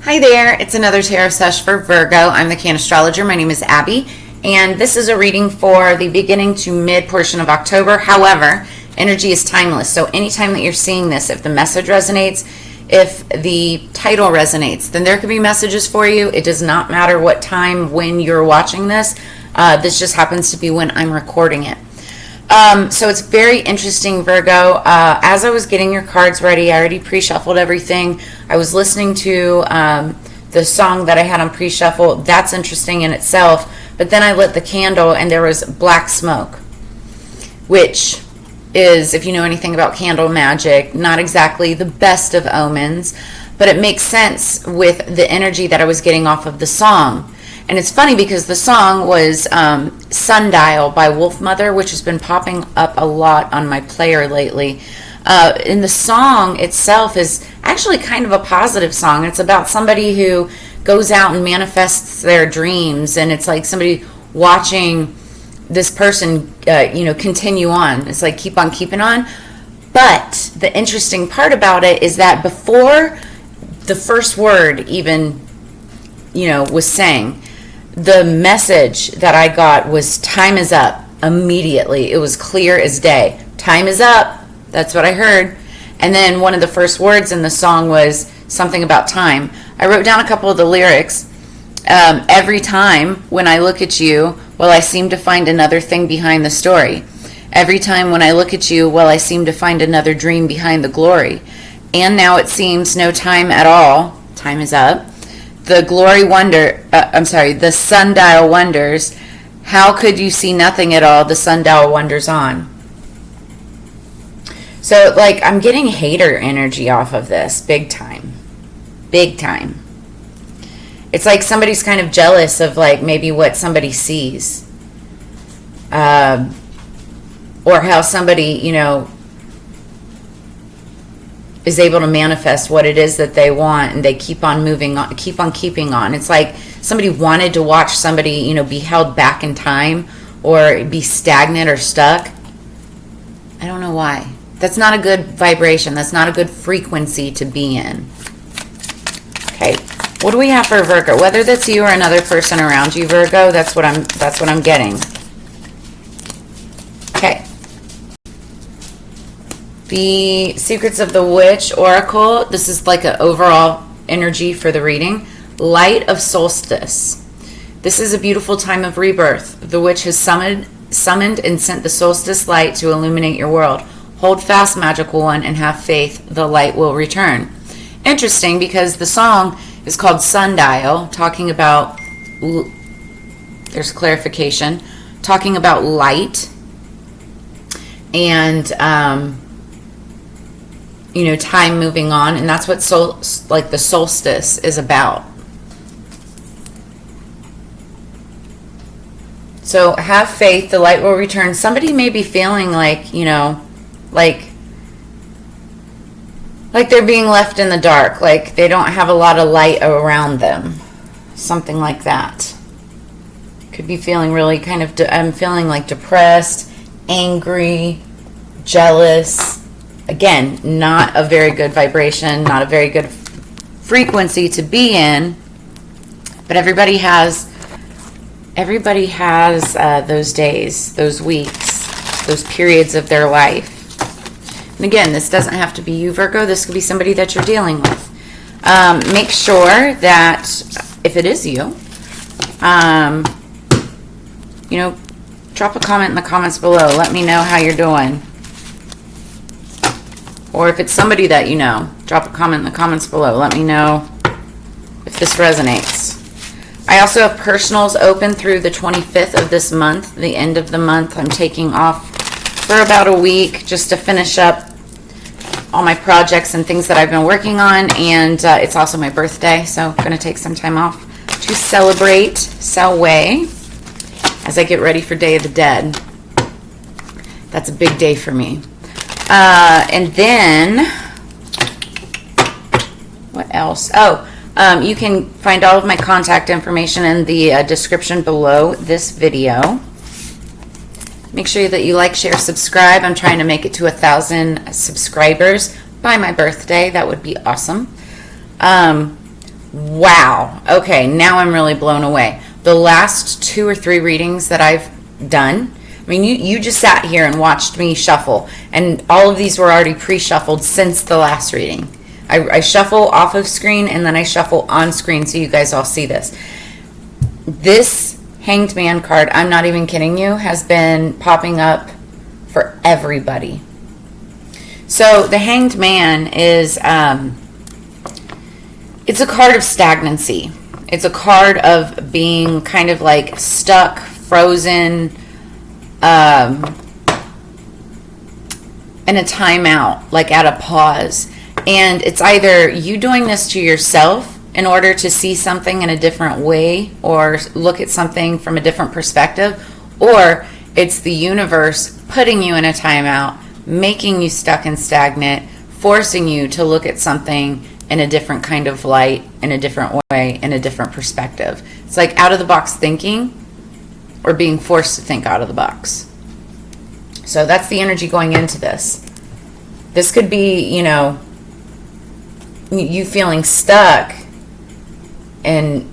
Hi there, it's another tarot sesh for Virgo. I'm the Cannastrologer. My name is Abby, and this is a reading for the beginning to mid portion of October. However, energy is timeless, so anytime that you're seeing this, if the message resonates, if the title resonates, then there could be messages for you. It does not matter what time when you're watching this. This just happens to be when I'm recording it. So it's very interesting, Virgo. As I was getting your cards ready, I already pre-shuffled everything. I was listening to the song that I had on pre-shuffle. That's interesting in itself. But then I lit the candle and there was black smoke, which is, if you know anything about candle magic, not exactly the best of omens, but it makes sense with the energy that I was getting off of the song. And it's funny because the song was Sundial by Wolfmother, which has been popping up a lot on my player lately. And the song itself is actually kind of a positive song. It's about somebody who goes out and manifests their dreams, and it's like somebody watching this person, continue on. It's like keep on keeping on. But the interesting part about it is that before the first word even, was sang, the message that I got was time is up immediately. It was clear as day. Time is up. That's what I heard. And then one of the first words in the song was something about time. I wrote down a couple of the lyrics. Every time when I look at you, well, I seem to find another thing behind the story. Every time when I look at you, well, I seem to find another dream behind the glory. And now it seems no time at all. Time is up. The the sundial wonders. How could you see nothing at all? The sundial wonders on. So, I'm getting hater energy off of this. Big time. Big time. It's like somebody's kind of jealous of, maybe what somebody sees. Or how somebody, is able to manifest what it is that they want, and they keep on moving on, keep on keeping on. It's like somebody wanted to watch somebody, be held back in time or be stagnant or stuck. I don't know why. That's not a good vibration. That's not a good frequency to be in. Okay, what do we have for Virgo? Whether that's you or another person around you, Virgo, that's what I'm getting. Okay. The Secrets of the Witch Oracle. This is like an overall energy for the reading. Light of Solstice. This is a beautiful time of rebirth. The witch has summoned and sent the solstice light to illuminate your world. Hold fast, magical one, and have faith. The light will return. Interesting, because the song is called Sundial, talking about, there's clarification, talking about light and time moving on, and that's what the solstice is about. So have faith, the light will return. Somebody may be feeling like they're being left in the dark, like they don't have a lot of light around them, something like that. Could be feeling really I'm feeling like depressed, angry, jealous. Again, not a very good vibration, not a very good frequency to be in, but everybody has those days, those weeks, those periods of their life. And again, this doesn't have to be you, Virgo. This could be somebody that you're dealing with. Make sure that if it is you, drop a comment in the comments below. Let me know how you're doing. Or if it's somebody that you know, drop a comment in the comments below. Let me know if this resonates. I also have personals open through the 25th of this month, the end of the month. I'm taking off for about a week just to finish up all my projects and things that I've been working on. And it's also my birthday, so I'm going to take some time off to celebrate Selway as I get ready for Day of the Dead. That's a big day for me. And then, what else? You can find all of my contact information in the description below this video. Make sure that you like, share, subscribe. I'm trying to make it to 1,000 subscribers by my birthday. That would be awesome. Wow. Okay, now I'm really blown away. The last 2 or 3 readings that I've done, I mean, you just sat here and watched me shuffle, and all of these were already pre-shuffled since the last reading. I shuffle off of screen, and then I shuffle on screen so you guys all see this. This Hanged Man card, I'm not even kidding you, has been popping up for everybody. So the Hanged Man is, it's a card of stagnancy. It's a card of being kind of like stuck, frozen, in a timeout, like at a pause. And it's either you doing this to yourself in order to see something in a different way or look at something from a different perspective, or it's the universe putting you in a timeout, making you stuck and stagnant, forcing you to look at something in a different kind of light, in a different way, in a different perspective. It's like out of the box thinking, or being forced to think out of the box. So that's the energy going into this. This could be, you know, you feeling stuck, and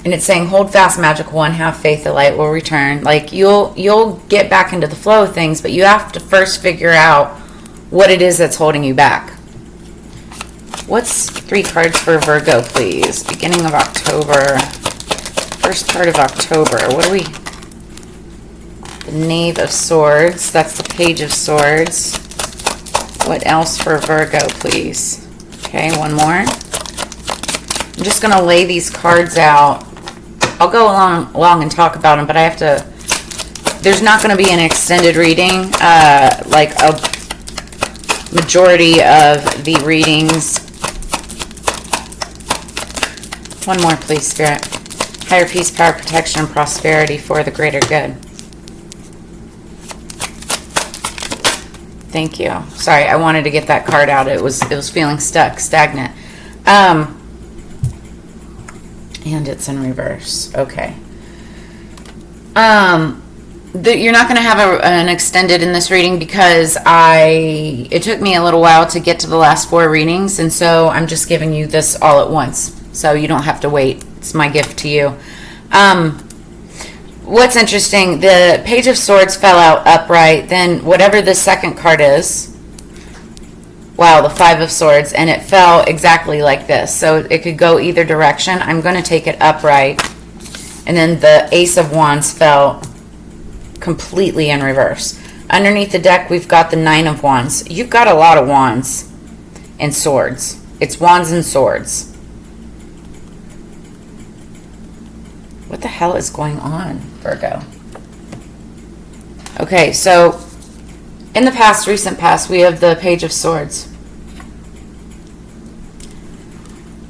it's saying, hold fast, magical one, have faith, the light will return. Like you'll get back into the flow of things, but you have to first figure out what it is that's holding you back. What's 3 cards for Virgo, please? Beginning of October. First part of October. What do we... The Knave of Swords. That's the Page of Swords. What else for Virgo, please? Okay, one more. I'm just going to lay these cards out. I'll go along and talk about them, but I have to... There's not going to be an extended reading. Like a majority of the readings... One more, please, Spirit. Higher peace, power, protection, and prosperity for the greater good. Thank you. Sorry, I wanted to get that card out. It was feeling stuck, stagnant. And it's in reverse. Okay. You're not going to have an extended in this reading because it took me a little while to get to the last 4 readings, and so I'm just giving you this all at once. So you don't have to wait. It's my gift to you. What's interesting, the Page of Swords fell out upright. Then whatever the second card is, wow, the 5 of Swords, and it fell exactly like this. So it could go either direction. I'm going to take it upright. And then the Ace of Wands fell completely in reverse. Underneath the deck, we've got the 9 of Wands. You've got a lot of wands and swords. It's wands and swords. What the hell is going on, Virgo? Okay, so in the past, recent past, we have the Page of Swords.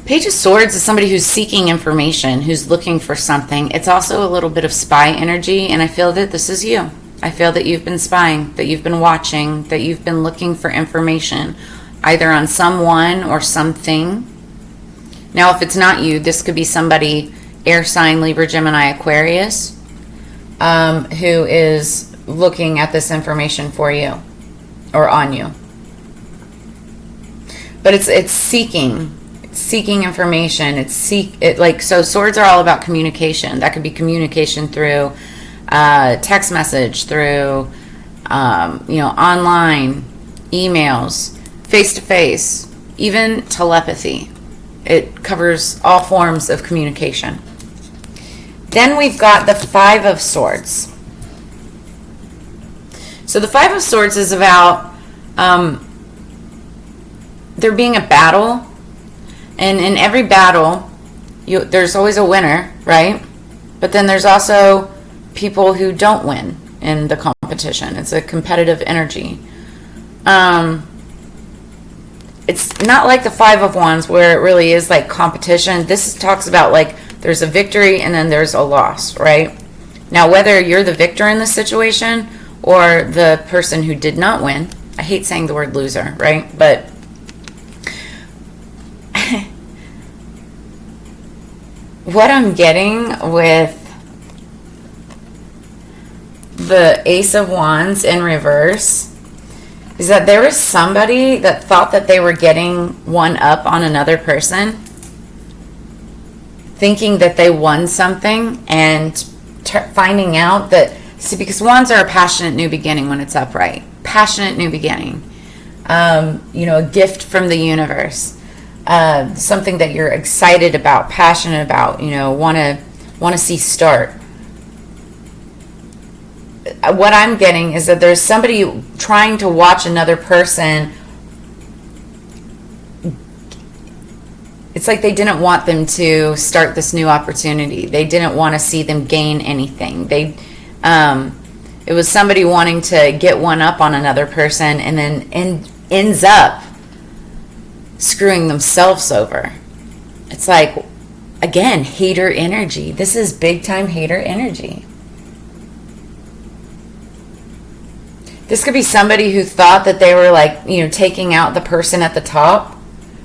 Page of Swords is somebody who's seeking information, who's looking for something. It's also a little bit of spy energy, and I feel that this is you. I feel that you've been spying, that you've been watching, that you've been looking for information, either on someone or something. Now, if it's not you, this could be somebody... Air sign, Libra, Gemini, Aquarius, who is looking at this information for you or on you. But it's seeking information. So swords are all about communication. That could be communication through text message, through online, emails, face to face, even telepathy. It covers all forms of communication. Then we've got the 5 of Swords. So the 5 of Swords is about there being a battle. And in every battle, there's always a winner, right? But then there's also people who don't win in the competition. It's a competitive energy. It's not like the 5 of Wands where it really is like competition. This talks about like there's a victory and then there's a loss, right? Now, whether you're the victor in this situation or the person who did not win, I hate saying the word loser, right? But what I'm getting with the Ace of Wands in reverse is that there was somebody that thought that they were getting one up on another person. thinking that they won something and finding out that, see, because wands are a passionate new beginning when it's upright. Passionate new beginning. A gift from the universe. Something that you're excited about, passionate about, want to see start. What I'm getting is that there's somebody trying to watch another person. It's like they didn't want them to start this new opportunity. They didn't want to see them gain anything. It was somebody wanting to get one up on another person and then ends up screwing themselves over. It's like, again, hater energy. This is big time hater energy. This could be somebody who thought that they were taking out the person at the top,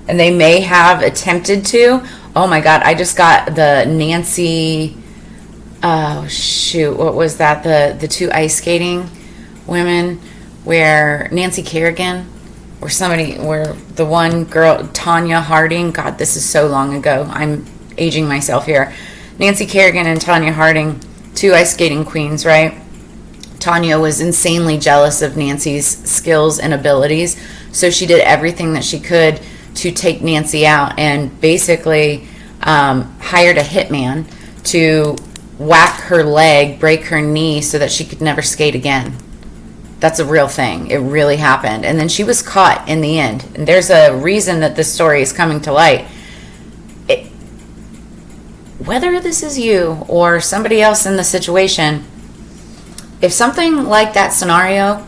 and they may have attempted to. Oh my God, I just got the Nancy, oh shoot, what was that? The two ice skating women, where Nancy Kerrigan, where the one girl, Tanya Harding, God, this is so long ago. I'm aging myself here. Nancy Kerrigan and Tanya Harding, two ice skating queens, right? Tanya was insanely jealous of Nancy's skills and abilities, so she did everything that she could to take Nancy out, and basically hired a hitman to whack her leg, break her knee, so that she could never skate again. That's a real thing. It really happened. And then she was caught in the end. And there's a reason that this story is coming to light. Whether this is you or somebody else in the situation, if something like that scenario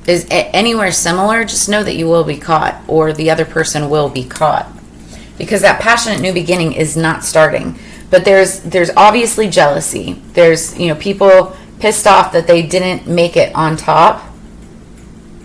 is anywhere similar, just know that you will be caught, or the other person will be caught, because that passionate new beginning is not starting. But there's obviously jealousy. There's people pissed off that they didn't make it on top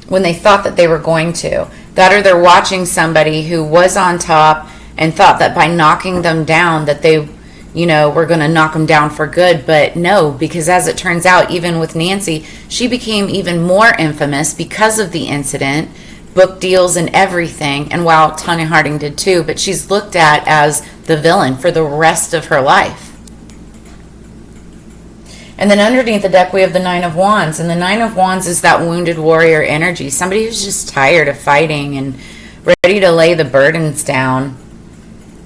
when they thought that they were going to. That, or they're watching somebody who was on top and thought that by knocking them down that they we're going to knock them down for good. But no, because as it turns out, even with Nancy, she became even more infamous because of the incident, book deals and everything. And while Tanya Harding did too, but she's looked at as the villain for the rest of her life. And then underneath the deck, we have the Nine of Wands. And the Nine of Wands is that wounded warrior energy. Somebody who's just tired of fighting and ready to lay the burdens down,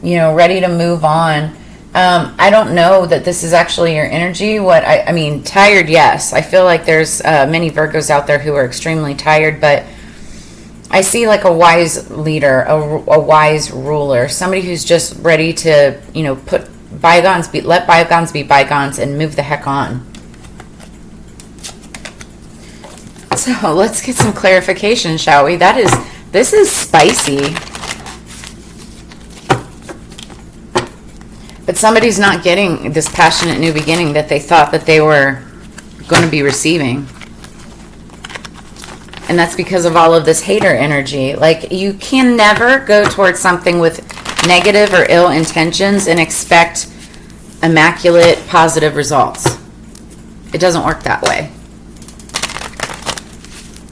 ready to move on. I don't know that this is actually your energy. I mean, tired, yes. I feel like there's many Virgos out there who are extremely tired, but I see like a wise leader, a wise ruler, somebody who's just ready to, let bygones be bygones and move the heck on. So let's get some clarification, shall we? This is spicy. But somebody's not getting this passionate new beginning that they thought that they were going to be receiving. And that's because of all of this hater energy. Like, you can never go towards something with negative or ill intentions and expect immaculate, positive results. It doesn't work that way.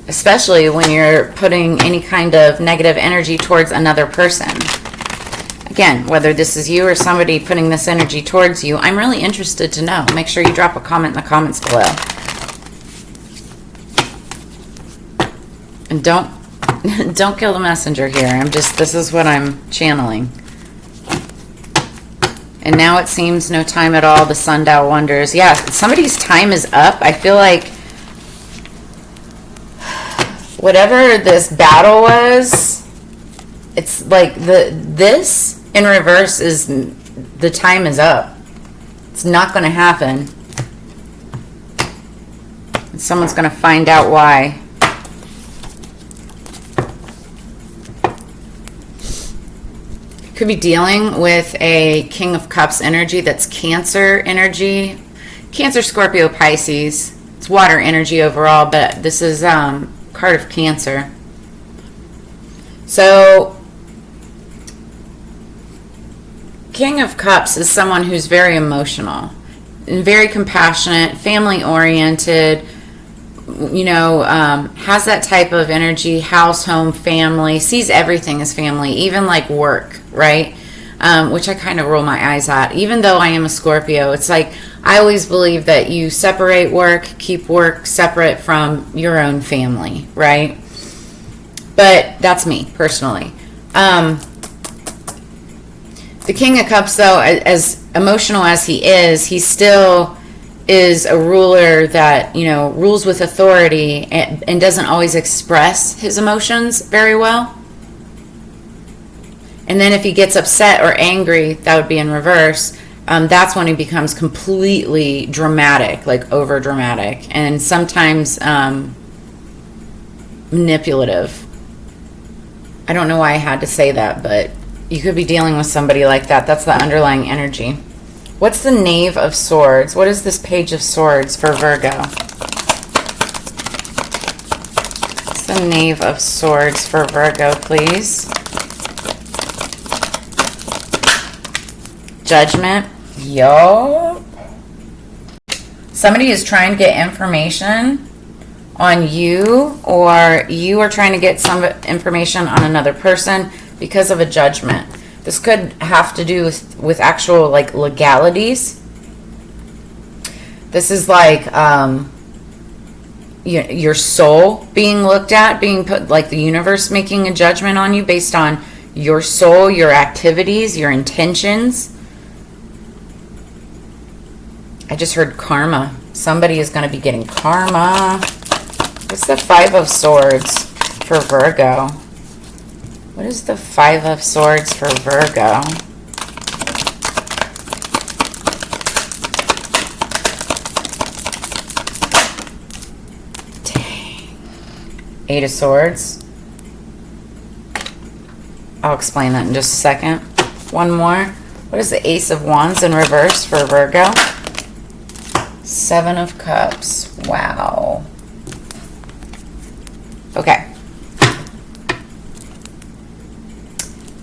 Especially when you're putting any kind of negative energy towards another person. Again, whether this is you or somebody putting this energy towards you, I'm really interested to know. Make sure you drop a comment in the comments below. And don't kill the messenger here. This is what I'm channeling. And now it seems no time at all. The sundial wonders. Yeah, somebody's time is up. I feel like whatever this battle was, it's like this in reverse is the time is up. It's not going to happen. And someone's going to find out why. Could be dealing with a King of Cups energy that's Cancer energy. Cancer, Scorpio, Pisces. It's water energy overall, but this is card of Cancer. So King of Cups is someone who's very emotional and very compassionate, family oriented, has that type of energy, house, home, family, sees everything as family, even like work, right? which I kind of roll my eyes at. Even though I am a Scorpio, it's like I always believe that you separate work, keep work separate from your own family, right? But that's me, personally. The King of Cups, though, as emotional as he still is a ruler that, you know, rules with authority and doesn't always express his emotions very well. And then if he gets upset or angry, that would be in reverse. That's when he becomes completely dramatic, like over dramatic, and sometimes manipulative. I don't know why I had to say that, but you could be dealing with somebody like that. That's the underlying energy. What's the Knave of Swords? What is this Page of Swords for Virgo? What's the Knave of Swords for Virgo, please? Judgment. Yo. Somebody is trying to get information on you, or you are trying to get some information on another person because of a judgment. This could have to do with actual, like, legalities. This is like your soul being looked at, being put, like the universe making a judgment on you based on your soul, your activities, your intentions. I just heard karma. Somebody is going to be getting karma. What's the Five of Swords for Virgo? What is the Five of Swords for Virgo? Dang. Eight of Swords. I'll explain that in just a second. One more. What is the Ace of Wands in reverse for Virgo? Seven of Cups. Wow. Okay.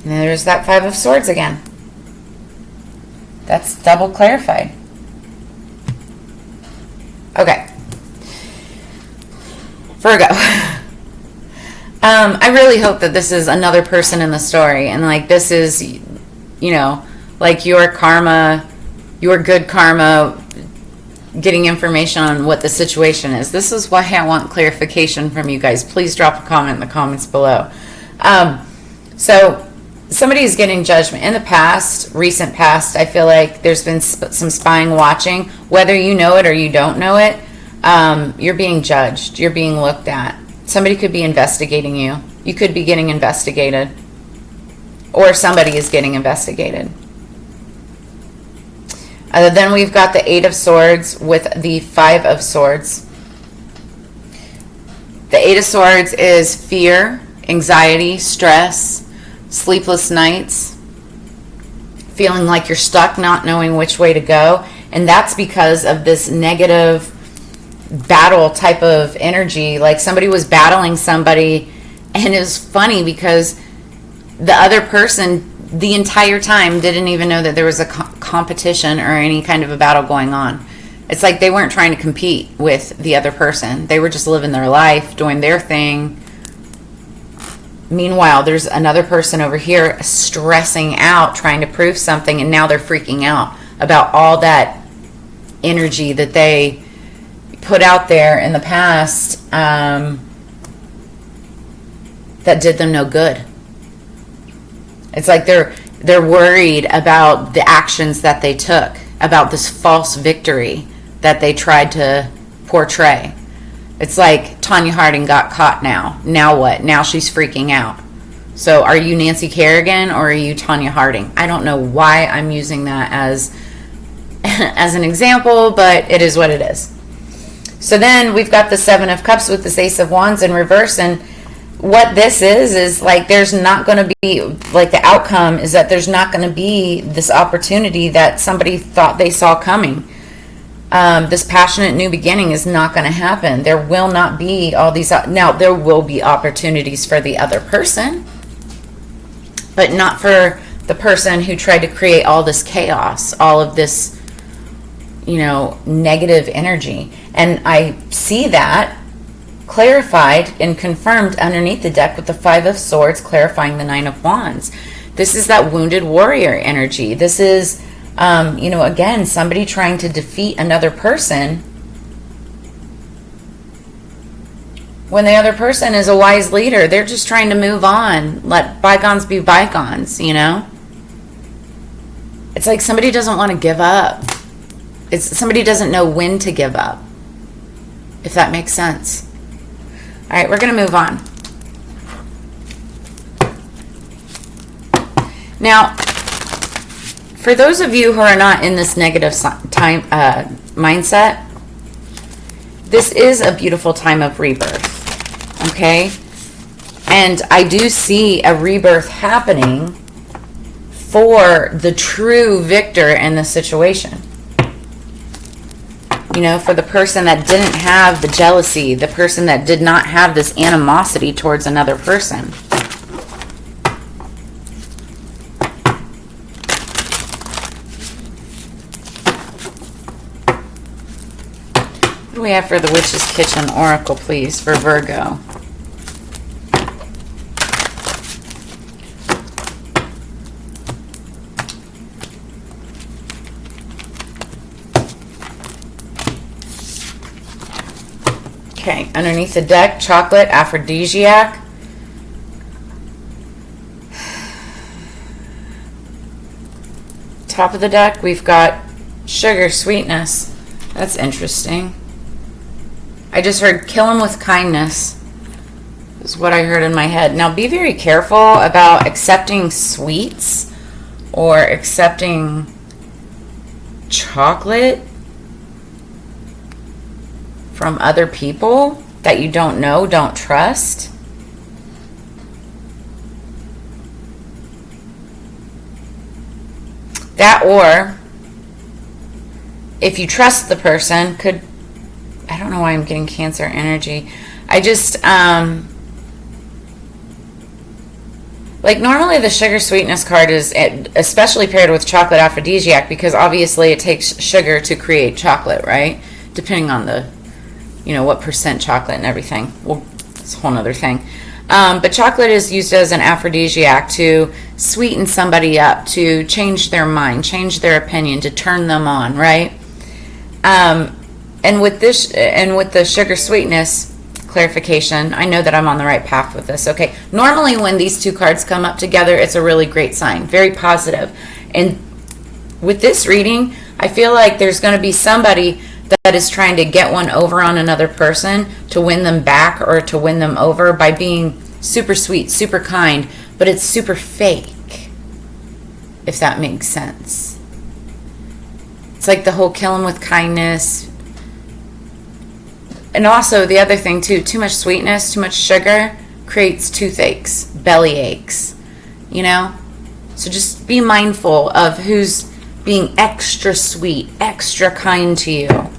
And there's that Five of Swords again. That's double clarified. Okay. Virgo. I really hope that this is another person in the story, and like this is, you know, like your karma, your good karma, getting information on what the situation is. This is why I want clarification from you guys. Please drop a comment in the comments below. So somebody is getting judgment. In the past, recent past, I feel like there's been some spying, watching. Whether you know it or you don't know it, you're being judged. You're being looked at. Somebody could be investigating you. You could be getting investigated. Or somebody is getting investigated. Then we've got the Eight of Swords with the Five of Swords. The Eight of Swords is fear, anxiety, stress, sleepless nights, feeling like you're stuck, not knowing which way to go. And that's because of this negative battle type of energy. Like somebody was battling somebody, and it was funny because the other person the entire time didn't even know that there was a competition or any kind of a battle going on. It's like they weren't trying to compete with the other person. They were just living their life, doing their thing. Meanwhile, there's another person over here stressing out, trying to prove something, and now they're freaking out about all that energy that they put out there in the past that did them no good. It's like they're worried about the actions that they took, about this false victory that they tried to portray. It's like Tanya Harding got caught now. Now what? Now she's freaking out. So are you Nancy Kerrigan or are you Tanya Harding? I don't know why I'm using that as an example, but it is what it is. So then we've got the Seven of Cups with this Ace of Wands in reverse, and what this is like there's not going to be, like the outcome is that there's not going to be this opportunity that somebody thought they saw coming. This passionate new beginning is not going to happen. There will not be all these, now there will be opportunities for the other person, but not for the person who tried to create all this chaos, all of this, you know, negative energy. And I see that clarified and confirmed underneath the deck with the Five of Swords clarifying the Nine of Wands. This is that wounded warrior energy. This is, you know, again, somebody trying to defeat another person when the other person is a wise leader. They're just trying to move on. Let bygones be bygones, you know? It's like somebody doesn't want to give up. Somebody doesn't know when to give up, if that makes sense. All right, we're going to move on. Now, for those of you who are not in this negative mindset, this is a beautiful time of rebirth, okay? And I do see a rebirth happening for the true victor in the situation. You know, for the person that didn't have the jealousy, the person that did not have this animosity towards another person. What do we have for the Witch's Kitchen Oracle, please, for Virgo? Okay, underneath the deck, chocolate, aphrodisiac. Top of the deck, we've got sugar, sweetness. That's interesting. I just heard kill him with kindness, is what I heard in my head. Now, be very careful about accepting sweets or accepting chocolate from other people that you don't know, don't trust. That, or if you trust the person, could, I don't know why I'm getting Cancer energy. I just, like normally the sugar sweetness card is especially paired with chocolate aphrodisiac because obviously it takes sugar to create chocolate, right? Depending on the, you know, what percent chocolate and everything. Well, it's a whole nother thing. But chocolate is used as an aphrodisiac to sweeten somebody up, to change their mind, change their opinion, to turn them on, right? And with this, and with the sugar sweetness clarification, I know that I'm on the right path with this. Okay, normally when these two cards come up together, it's a really great sign, very positive. And with this reading, I feel like there's going to be somebody that is trying to get one over on another person to win them back or to win them over by being super sweet, super kind, but it's super fake, if that makes sense. It's like the whole kill 'em with kindness. And also the other thing too, too much sweetness, too much sugar creates toothaches, belly aches, you know? So just be mindful of who's being extra sweet, extra kind to you.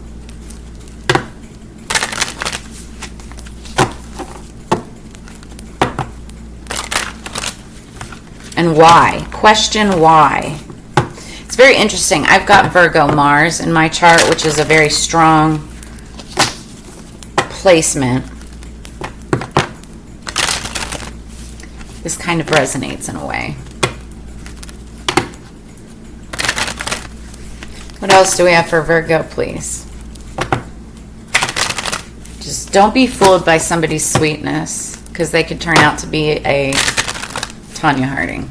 And why? Question why. It's very interesting. I've got Virgo Mars in my chart, which is a very strong placement. This kind of resonates in a way. What else do we have for Virgo, please? Just don't be fooled by somebody's sweetness, because they could turn out to be a Tanya Harding.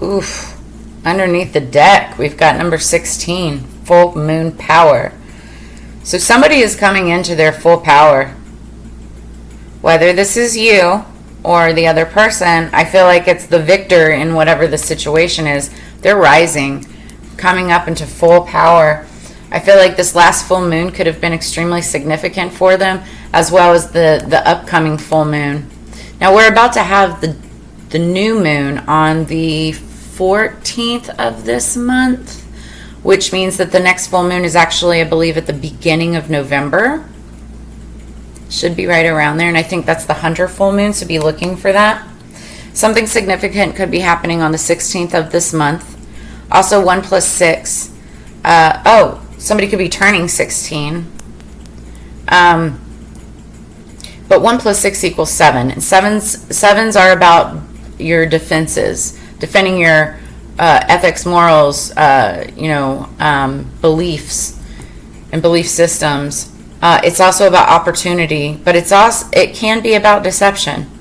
Oof. Underneath the deck, we've got number 16, full moon power. So somebody is coming into their full power. Whether this is you or the other person, I feel like it's the victor in whatever the situation is. They're rising, coming up into full power. I feel like this last full moon could have been extremely significant for them, as well as the upcoming full moon. Now we're about to have the new moon on the 14th of this month, which means that the next full moon is actually, I believe, at the beginning of November. Should be right around there, and I think that's the Hunter full moon, so be looking for that. Something significant could be happening on the 16th of this month. Also 1 plus 6. Somebody could be turning 16. But 1 plus 6 equals 7. And sevens are about your defenses, defending your ethics, morals, beliefs and belief systems. It's also about opportunity, but it can be about deception.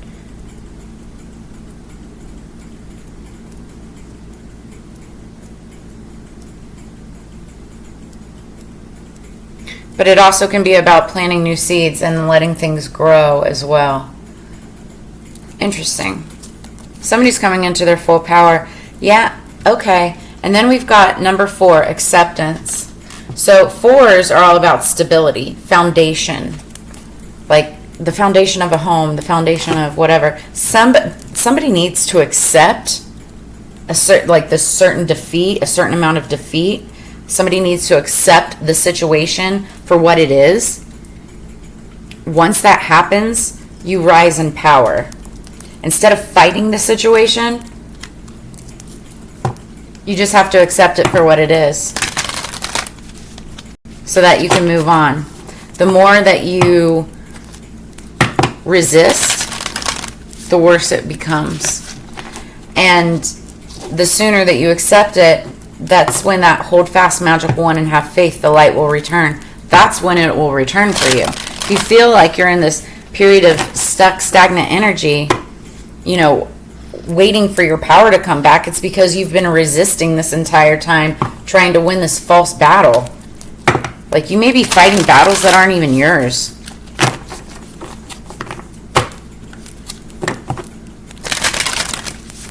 But it also can be about planting new seeds and letting things grow as well. Interesting. Somebody's coming into their full power. Yeah, okay. And then we've got number 4, acceptance. So 4s are all about stability, foundation. Like the foundation of a home, the foundation of whatever. Somebody needs to accept the certain defeat, a certain amount of defeat. Somebody needs to accept the situation for what it is. Once that happens, you rise in power. Instead of fighting the situation, you just have to accept it for what it is so that you can move on. The more that you resist, the worse it becomes. And the sooner that you accept it, that's when that hold fast magic one and have faith, the light will return. That's when it will return for you. If you feel like you're in this period of stuck, stagnant energy, waiting for your power to come back, it's because you've been resisting this entire time, trying to win this false battle. Like, you may be fighting battles that aren't even yours.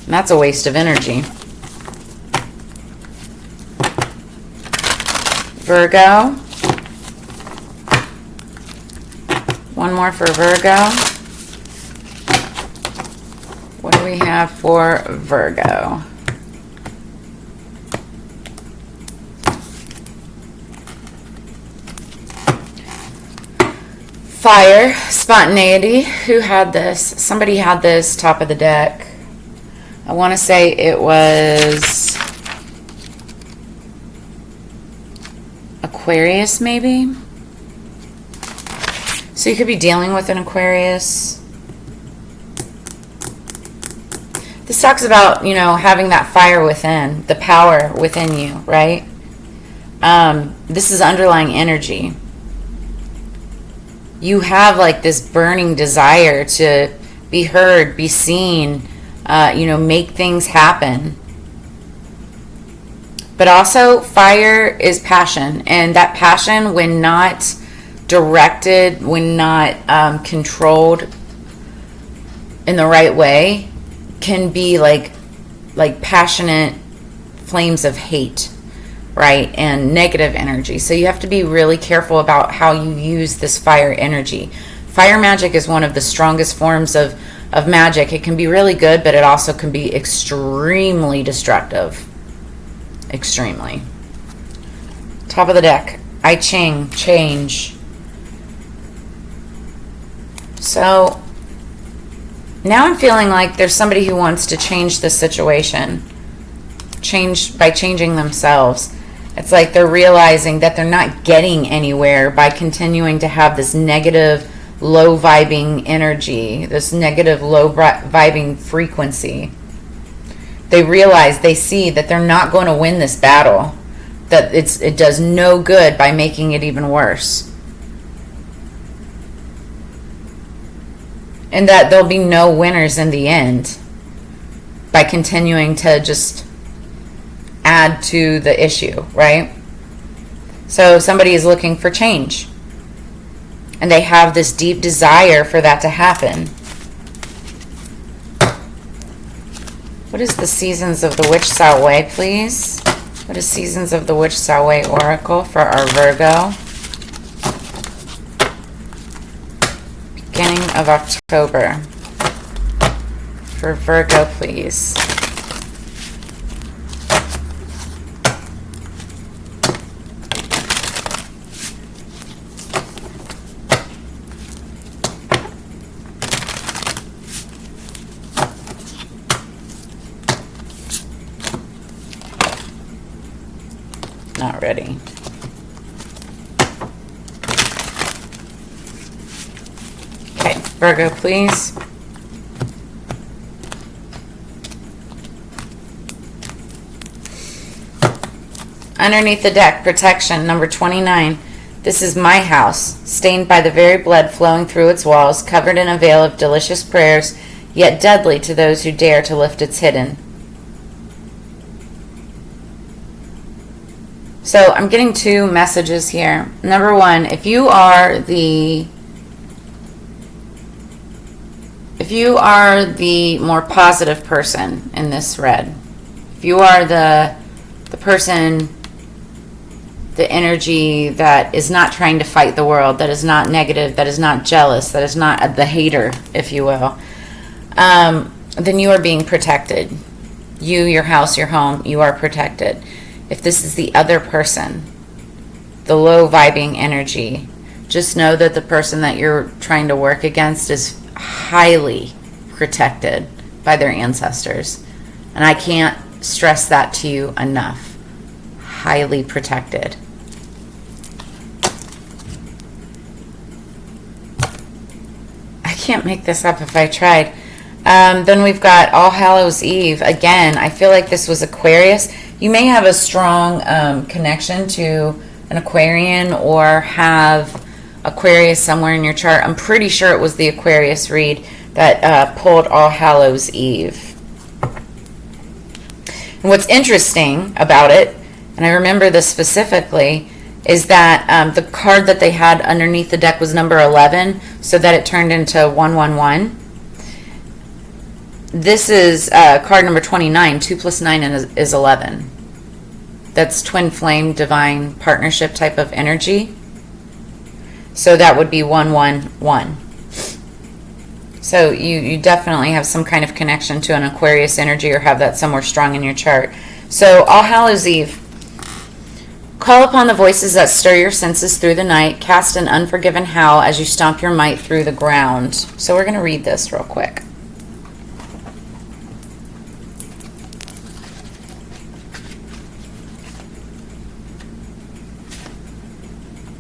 And that's a waste of energy. Virgo. One more for Virgo. What do we have for Virgo? Fire, spontaneity. Who had this? Somebody had this top of the deck. I want to say it was Aquarius, maybe. So you could be dealing with an Aquarius. This talks about, having that fire within, the power within you, right? This is underlying energy. You have like this burning desire to be heard, be seen, make things happen. But also, fire is passion, and that passion, when not directed, when not controlled in the right way, can be like passionate flames of hate, right, and negative energy. So you have to be really careful about how you use this fire energy. Fire magic is one of the strongest forms of magic. It can be really good, but it also can be extremely destructive. Extremely. Top of the deck. I Ching, change. So now I'm feeling like there's somebody who wants to change the situation. Change by changing themselves. It's like they're realizing that they're not getting anywhere by continuing to have this negative, low vibing energy, this negative, low vibing frequency. They realize, they see that they're not going to win this battle, that it does no good by making it even worse. And that there'll be no winners in the end by continuing to just add to the issue, right? So somebody is looking for change, and they have this deep desire for that to happen. What is the Seasons of the Witch Soulmate, please? What is Seasons of the Witch Soulmate Oracle for our Virgo? Beginning of October. For Virgo, please. Not ready. Virgo, please. Underneath the deck, protection, number 29. This is my house, stained by the very blood flowing through its walls, covered in a veil of delicious prayers, yet deadly to those who dare to lift its hidden. So I'm getting two messages here. Number one, if you are the more positive person in this read, if you are the person, the energy that is not trying to fight the world, that is not negative, that is not jealous, that is not the hater, if you will, then you are being protected. You, your house, your home, you are protected. If this is the other person, the low vibing energy, just know that the person that you're trying to work against is highly protected by their ancestors. And I can't stress that to you enough. Highly protected. I can't make this up if I tried. Then we've got All Hallows Eve. Again, I feel like this was Aquarius. You may have a strong connection to an Aquarian or have Aquarius somewhere in your chart. I'm pretty sure it was the Aquarius read that pulled All Hallows Eve. And what's interesting about it, and I remember this specifically, is that the card that they had underneath the deck was number 11, so that it turned into 111. This is card number 29. 2 plus 9 is 11. That's twin flame, divine partnership type of energy. So that would be 111. So you definitely have some kind of connection to an Aquarius energy or have that somewhere strong in your chart. So All Hallows Eve. Call upon the voices that stir your senses through the night. Cast an unforgiven howl as you stomp your might through the ground. So we're going to read this real quick.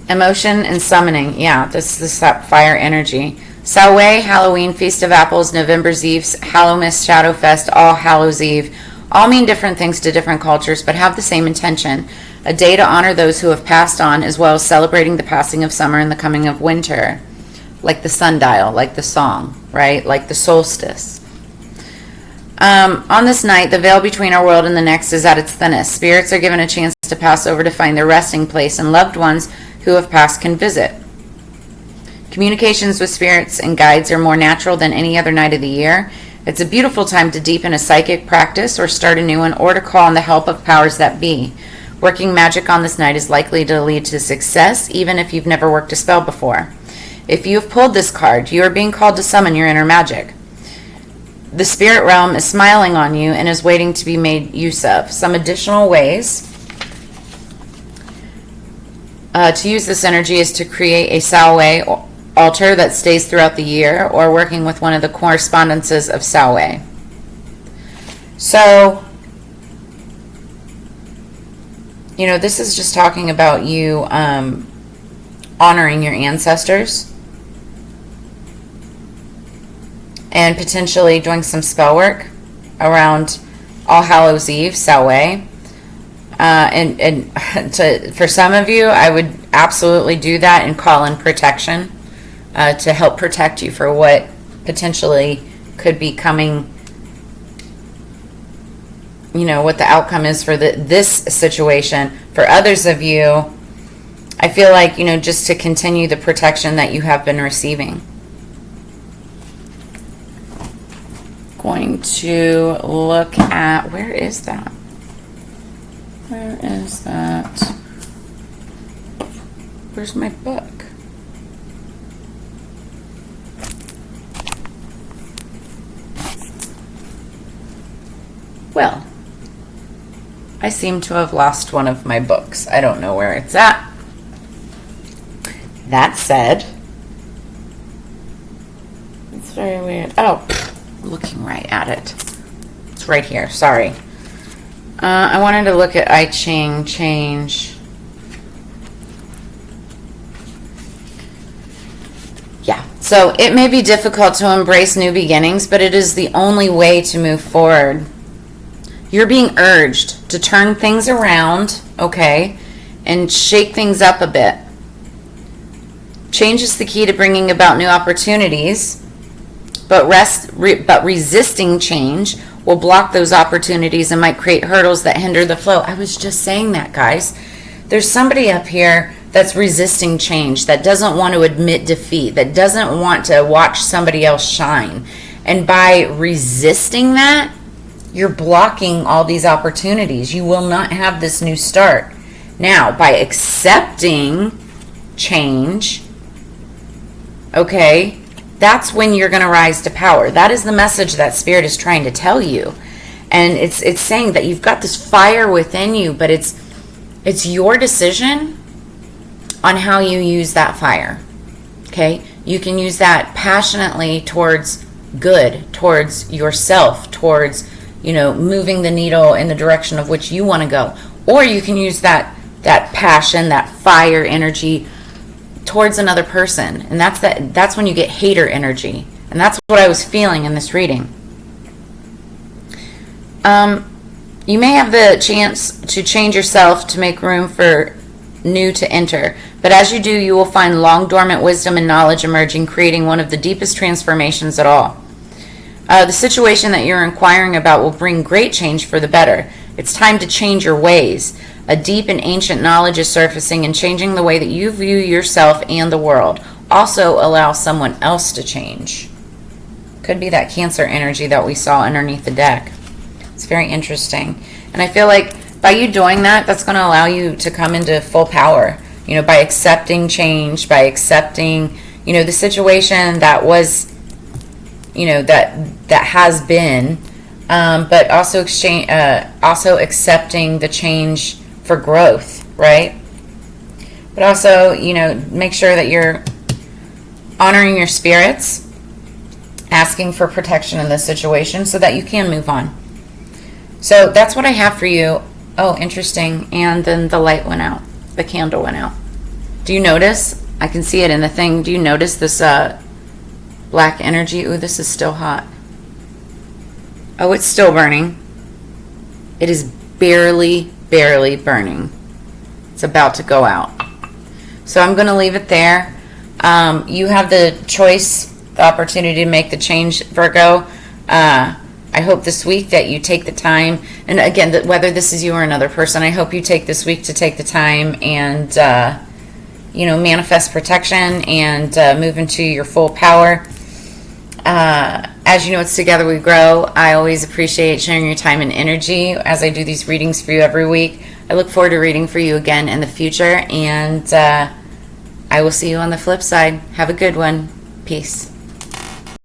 Emotion and summoning. Yeah, this is that fire energy. Samhain, Halloween, Feast of Apples, November's Eve, Hallowmas, Shadowfest, All Hallows Eve. All mean different things to different cultures, but have the same intention. A day to honor those who have passed on, as well as celebrating the passing of summer and the coming of winter. Like the sundial, like the song, right? Like the solstice. On this night, the veil between our world and the next is at its thinnest. Spirits are given a chance to pass over to find their resting place, and loved ones who have passed can visit. Communications with spirits and guides are more natural than any other night of the year. It's a beautiful time to deepen a psychic practice or start a new one, or to call on the help of powers that be. Working magic on this night is likely to lead to success, even if you've never worked a spell before. If you have pulled this card, you are being called to summon your inner magic. The spirit realm is smiling on you and is waiting to be made use of. Some additional ways to use this energy is to create a Samhain altar that stays throughout the year, or working with one of the correspondences of Samhain. So, this is just talking about you honoring your ancestors and potentially doing some spell work around All Hallows Eve, Samhain. For some of you, I would absolutely do that and call in protection to help protect you for what potentially could be coming, what the outcome is for this situation. For others of you, I feel like, just to continue the protection that you have been receiving. Going to look at, where is that? Where is that? Where's my book? Well, I seem to have lost one of my books. I don't know where it's at. That said, it's very weird. Oh, looking right at it. It's right here. Sorry. I wanted to look at I Ching change. Yeah, so it may be difficult to embrace new beginnings, but it is the only way to move forward. You're being urged to turn things around, okay, and shake things up a bit. Change is the key to bringing about new opportunities, but resisting change will block those opportunities and might create hurdles that hinder the flow. I was just saying that, guys. There's somebody up here that's resisting change, that doesn't want to admit defeat, that doesn't want to watch somebody else shine. And by resisting that, you're blocking all these opportunities. You will not have this new start. Now, by accepting change, okay, that's when you're going to rise to power. That is the message that Spirit is trying to tell you. And it's saying that you've got this fire within you, but it's your decision on how you use that fire. Okay? You can use that passionately towards good, towards yourself, towards, moving the needle in the direction of which you want to go. Or you can use that passion, that fire energy towards another person. And that's when you get hater energy. And that's what I was feeling in this reading. You may have the chance to change yourself to make room for new to enter. But as you do, you will find long dormant wisdom and knowledge emerging, creating one of the deepest transformations at all. The situation that you're inquiring about will bring great change for the better. It's time to change your ways. A deep and ancient knowledge is surfacing and changing the way that you view yourself and the world. Also allow someone else to change. Could be that Cancer energy that we saw underneath the deck. It's very interesting. And I feel like by you doing that, that's going to allow you to come into full power. By accepting change, by accepting, the situation that was, that has been, but also accepting the change for growth, right? But also, make sure that you're honoring your spirits, asking for protection in this situation so that you can move on. So that's what I have for you. Oh, interesting. And then the light went out. The candle went out. Do you notice? I can see it in the thing. Do you notice this black energy? Ooh, this is still hot. Oh, it's still burning. It is barely burning. It's about to go out. So I'm going to leave it there. You have the choice, the opportunity to make the change, Virgo. I hope this week that you take the time, and again, whether this is you or another person, I hope you take this week to take the time and, manifest protection and move into your full power. As you know, it's Together We Grow. I always appreciate sharing your time and energy as I do these readings for you every week. I look forward to reading for you again in the future, and I will see you on the flip side. Have a good one. Peace.